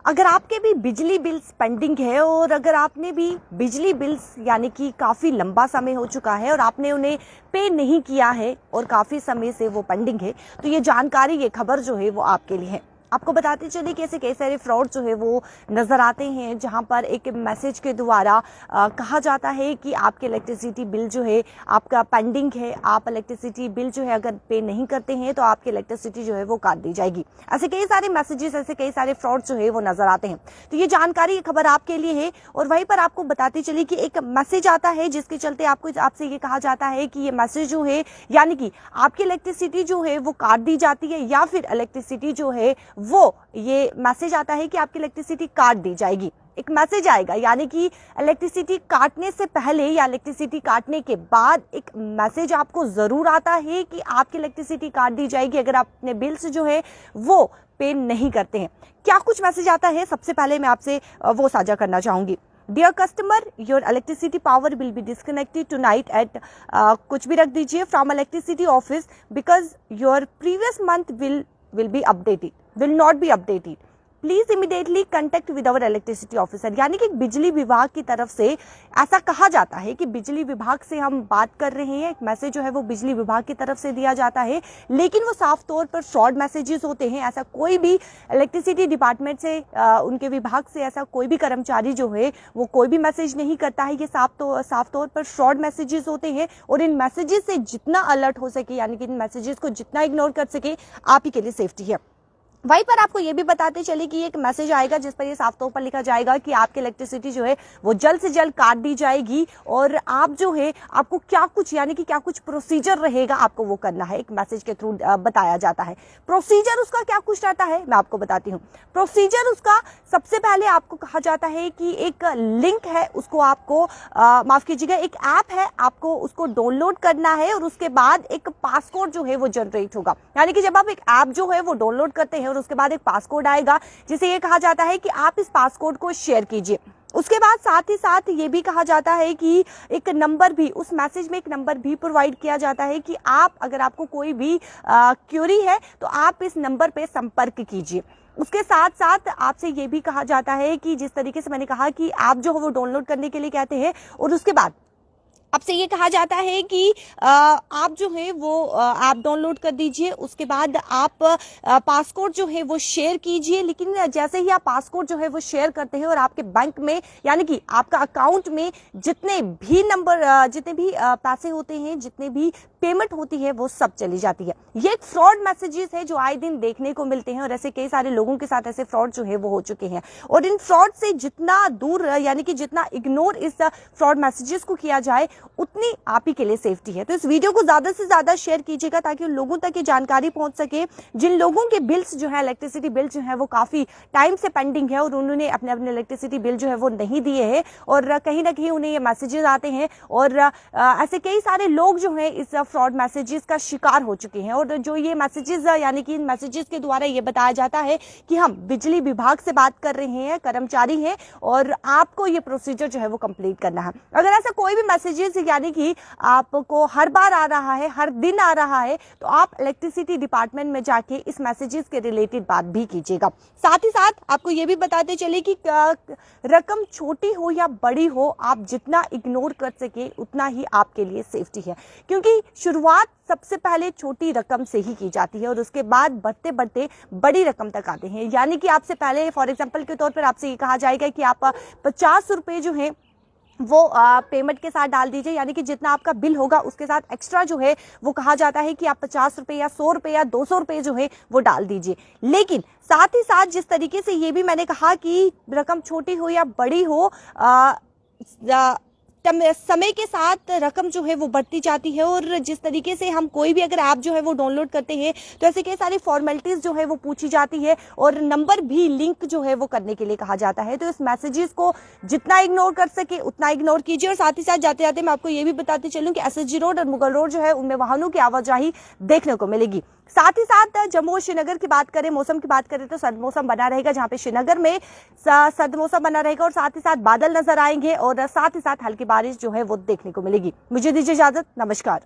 अगर आपके भी बिजली बिल्स पेंडिंग है और अगर आपने भी बिजली बिल्स यानी कि काफ़ी लंबा समय हो चुका है और आपने उन्हें पे नहीं किया है और काफ़ी समय से वो पेंडिंग है, तो ये जानकारी, ये खबर जो है वो आपके लिए है। आपको बताते चले कि ऐसे कई सारे फ्रॉड जो है वो नज़र आते हैं, जहां पर एक मैसेज के द्वारा कहा जाता है कि आपके इलेक्ट्रिसिटी बिल जो है आपका पेंडिंग है, आप इलेक्ट्रिसिटी बिल जो है अगर पे नहीं करते हैं तो आपकी इलेक्ट्रिसिटी जो है वो काट दी जाएगी। ऐसे कई सारे मैसेजेस, ऐसे कई सारे फ्रॉड जो है वो नज़र आते हैं। तो ये जानकारी, ये खबर आपके लिए है। और वहीं पर आपको बताती चली कि एक मैसेज आता है जिसके चलते आपसे ये कहा जाता है कि ये मैसेज जो है यानी कि आपकी इलेक्ट्रिसिटी जो है वो काट दी जाती है, या फिर इलेक्ट्रिसिटी जो है वो, ये मैसेज आता है कि आपकी इलेक्ट्रिसिटी काट दी जाएगी। एक मैसेज आएगा यानी कि इलेक्ट्रिसिटी काटने से पहले या इलेक्ट्रिसिटी काटने के बाद एक मैसेज आपको जरूर आता है कि आपकी इलेक्ट्रिसिटी काट दी जाएगी अगर आप अपने बिल्स जो है वो पे नहीं करते हैं। क्या कुछ मैसेज आता है, सबसे पहले मैं आपसे वो साझा करना चाहूंगी। Dear customer, your electricity power will be disconnected tonight at, कुछ भी रख दीजिए, from electricity office because your previous month will be updated, will not be updated. Please immediately contact with our electricity officer. यानी कि बिजली विभाग की तरफ से ऐसा कहा जाता है कि बिजली विभाग से हम बात कर रहे हैं। एक मैसेज जो है वो बिजली विभाग की तरफ से दिया जाता है, लेकिन वो साफ तौर पर फ्रॉड मैसेजेस होते हैं। ऐसा कोई भी इलेक्ट्रिसिटी डिपार्टमेंट से, उनके विभाग से ऐसा कोई भी कर्मचारी जो है वो कोई भी मैसेज नहीं करता है। ये साफ तौर पर फ्रॉड मैसेजेस होते हैं और इन मैसेजेस से जितना अलर्ट हो सके, यानी कि इन मैसेजेस को जितना इग्नोर कर सके, आप ही के लिए सेफ्टी है। वहीं पर आपको ये भी बताते चले कि एक मैसेज आएगा जिस पर ये साफ तौर पर लिखा जाएगा कि आपकी इलेक्ट्रिसिटी जो है वो जल्द से जल्द काट दी जाएगी और आप जो है, आपको क्या कुछ, यानी कि क्या कुछ प्रोसीजर रहेगा आपको वो करना है। एक मैसेज के थ्रू बताया जाता है। प्रोसीजर उसका क्या कुछ रहता है मैं आपको बताती हूँ। प्रोसीजर उसका, सबसे पहले आपको कहा जाता है कि एक लिंक है, उसको आपको माफ कीजिएगा, एक ऐप है, आपको उसको डाउनलोड करना है और उसके बाद एक पासकोड जो है वो जनरेट होगा। यानी कि जब आप एक ऐप जो है वो डाउनलोड करते हैं और उसके बाद एक पासकोड आएगा जिसे ये कहा जाता है कि आप इस पासकोड को शेयर कीजिए। उसके बाद साथ ही साथ ये भी कहा जाता है कि एक नंबर भी, उस मैसेज में एक नंबर भी प्रोवाइड किया जाता है कि आप, अगर आपको कोई भी क्वेरी है तो आप इस नंबर पे संपर्क कीजिए। उसके साथ साथ आपसे ये भी कहा जाता है कि जिस तरीके से मैंने कहा कि ऐप जो है वो डाउनलोड करने के लिए कहते हैं, और उसके बाद आपसे ये कहा जाता है कि आप जो है वो ऐप डाउनलोड कर दीजिए। उसके बाद आप पासकोड जो है वो शेयर कीजिए। लेकिन जैसे ही आप पासकोड जो है वो शेयर करते हैं और आपके बैंक में, यानी कि आपका अकाउंट में जितने भी पैसे होते हैं, जितने भी पेमेंट होती है, वो सब चली जाती है। ये एक फ्रॉड मैसेजेस है जो आए दिन देखने को मिलते हैं और ऐसे कई सारे लोगों के साथ ऐसे फ्रॉड जो है वो हो चुके हैं। और इन फ्रॉड से जितना दूर, यानी कि जितना इग्नोर इस फ्रॉड मैसेजेस को किया जाए, उतनी आप ही के लिए सेफ्टी है। तो इस वीडियो को ज्यादा से ज्यादा शेयर कीजिएगा ताकि उन लोगों तक ये जानकारी पहुंच सके जिन लोगों के बिल्स जो है, इलेक्ट्रिसिटी बिल जो है वो काफी टाइम से पेंडिंग है और उन्होंने अपने इलेक्ट्रिसिटी बिल जो है वो नहीं दिए हैं और कहीं ना कहीं उन्हें ये मैसेजेस आते हैं। और ऐसे कई सारे लोग जो है इस फ्रॉड मैसेजेस का शिकार हो चुके हैं। और जो ये मैसेजेस, यानी कि इन मैसेजेस के द्वारा ये बताया जाता है कि हम बिजली विभाग से बात कर रहे हैं, कर्मचारी हैं और आपको ये प्रोसीजर जो है वो कंप्लीट करना है। अगर ऐसा कोई भी मैसेजेस यानी कि आपको हर बार आ रहा है, हर दिन आ रहा है, तो आप इलेक्ट्रिसिटी डिपार्टमेंट में जाके इस मैसेजेस के रिलेटेड बात भी कीजिएगा। साथ ही साथ आपको ये भी बताते चले कि रकम छोटी हो या बड़ी हो, आप जितना इग्नोर कर सके उतना ही आपके लिए सेफ्टी है, क्योंकि शुरुआत सबसे पहले छोटी रकम से ही की जाती है और उसके बाद बढ़ते बढ़ते बड़ी रकम तक आते हैं। यानी कि आपसे पहले, फॉर एग्जाम्पल के तौर पर आपसे ये कहा जाएगा कि आप 50 रुपए जो है वो पेमेंट के साथ डाल दीजिए, यानी कि जितना आपका बिल होगा उसके साथ एक्स्ट्रा जो है वो कहा जाता है कि आप 50 रुपए या 100 रुपए या 200 रुपए जो है वो डाल दीजिए। लेकिन साथ ही साथ जिस तरीके से ये भी मैंने कहा कि रकम छोटी हो या बड़ी हो, समय के साथ रकम जो है वो बढ़ती जाती है। और जिस तरीके से हम कोई भी अगर ऐप जो है वो डाउनलोड करते हैं तो ऐसे कई सारी फॉर्मेलिटीज जो है वो पूछी जाती है और नंबर भी लिंक जो है वो करने के लिए कहा जाता है। तो इस मैसेजेस को जितना इग्नोर कर सके उतना इग्नोर कीजिए। और साथ ही साथ जाते जाते मैं आपको ये भी बताती चलूं कि एसएसजी रोड और मुगल रोड जो है उनमें वाहनों की आवाजाही देखने को मिलेगी। साथ ही साथ जम्मू और श्रीनगर की बात करें, मौसम की बात करें तो सर्द मौसम बना रहेगा, जहां पे श्रीनगर में सर्द मौसम बना रहेगा और साथ ही साथ बादल नजर आएंगे और साथ ही साथ हल्की बारिश जो है वो देखने को मिलेगी। मुझे दीजिए इजाजत, नमस्कार।